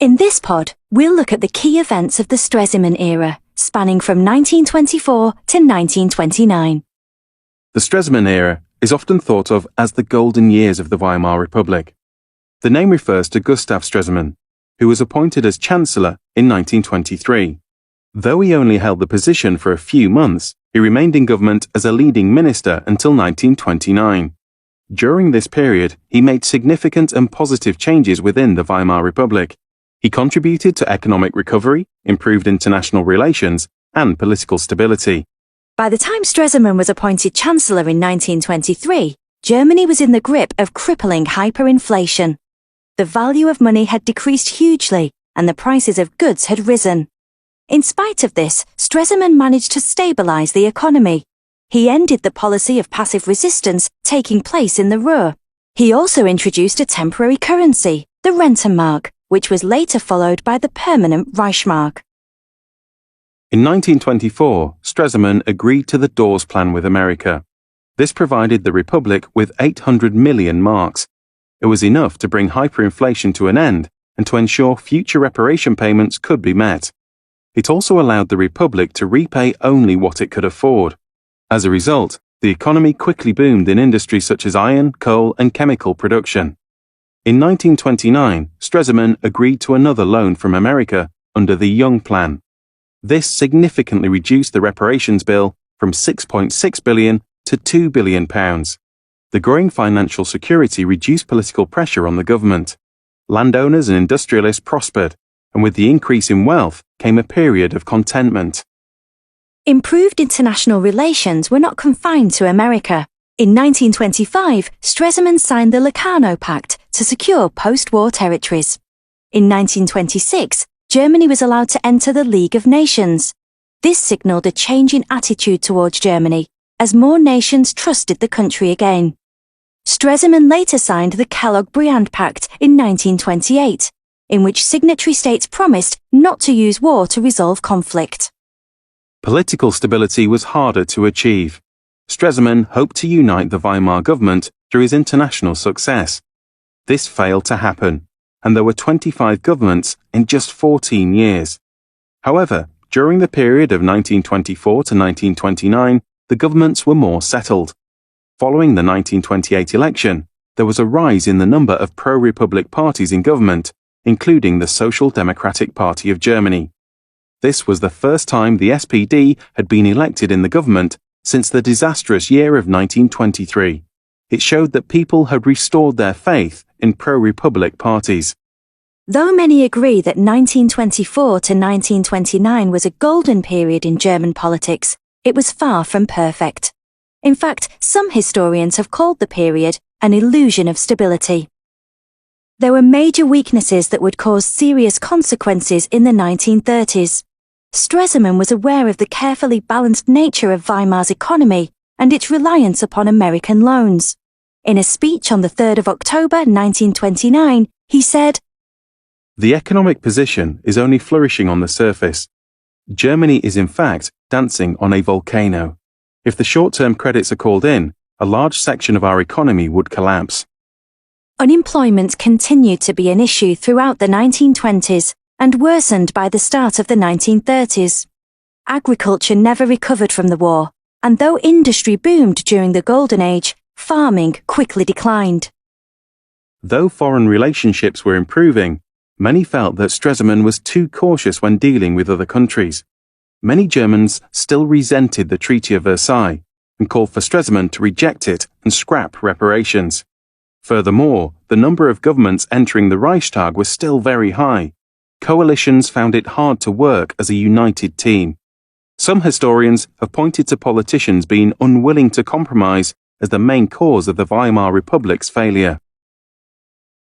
In this pod, we'll look at the key events of the Stresemann Era, spanning from 1924 to 1929. The Stresemann Era is often thought of as the golden years of the Weimar Republic. The name refers to Gustav Stresemann, who was appointed as Chancellor in 1923. Though he only held the position for a few months, he remained in government as a leading minister until 1929. During this period, he made significant and positive changes within the Weimar Republic. He contributed to economic recovery, improved international relations, and political stability. By the time Stresemann was appointed Chancellor in 1923, Germany was in the grip of crippling hyperinflation. The value of money had decreased hugely, and the prices of goods had risen. In spite of this, Stresemann managed to stabilize the economy. He ended the policy of passive resistance taking place in the Ruhr. He also introduced a temporary currency, the Rentenmark, which was later followed by the permanent Reichsmark. In 1924, Stresemann agreed to the Dawes Plan with America. This provided the Republic with 800 million marks. It was enough to bring hyperinflation to an end and to ensure future reparation payments could be met. It also allowed the Republic to repay only what it could afford. As a result, the economy quickly boomed in industries such as iron, coal, and chemical production. In 1929, Stresemann agreed to another loan from America under the Young Plan. This significantly reduced the reparations bill from £6.6 billion to £2 billion. The growing financial security reduced political pressure on the government. Landowners and industrialists prospered, and with the increase in wealth came a period of contentment. Improved international relations were not confined to America. In 1925, Stresemann signed the Locarno Pact to secure post-war territories. In 1926, Germany was allowed to enter the League of Nations. This signaled a change in attitude towards Germany, as more nations trusted the country again. Stresemann later signed the Kellogg-Briand Pact in 1928, in which signatory states promised not to use war to resolve conflict. Political stability was harder to achieve. Stresemann hoped to unite the Weimar government through his international success. This failed to happen, and there were 25 governments in just 14 years. However, during the period of 1924 to 1929, the governments were more settled. Following the 1928 election, there was a rise in the number of pro-republic parties in government, including the Social Democratic Party of Germany. This was the first time the SPD had been elected in the government since the disastrous year of 1923. It showed that people had restored their faith in pro-republic parties. Though many agree that 1924 to 1929 was a golden period in German politics, it was far from perfect. In fact, some historians have called the period an illusion of stability. There were major weaknesses that would cause serious consequences in the 1930s. Stresemann was aware of the carefully balanced nature of Weimar's economy and its reliance upon American loans. In a speech on the 3rd of October 1929, he said, "The economic position is only flourishing on the surface. Germany is in fact dancing on a volcano. If the short-term credits are called in, a large section of our economy would collapse." Unemployment continued to be an issue throughout the 1920s and worsened by the start of the 1930s. Agriculture never recovered from the war, and though industry boomed during the Golden Age, farming quickly declined. Though foreign relationships were improving, many felt that Stresemann was too cautious when dealing with other countries. Many Germans still resented the Treaty of Versailles and called for Stresemann to reject it and scrap reparations. Furthermore, the number of governments entering the Reichstag was still very high. Coalitions found it hard to work as a united team. Some historians have pointed to politicians being unwilling to compromise as the main cause of the Weimar Republic's failure.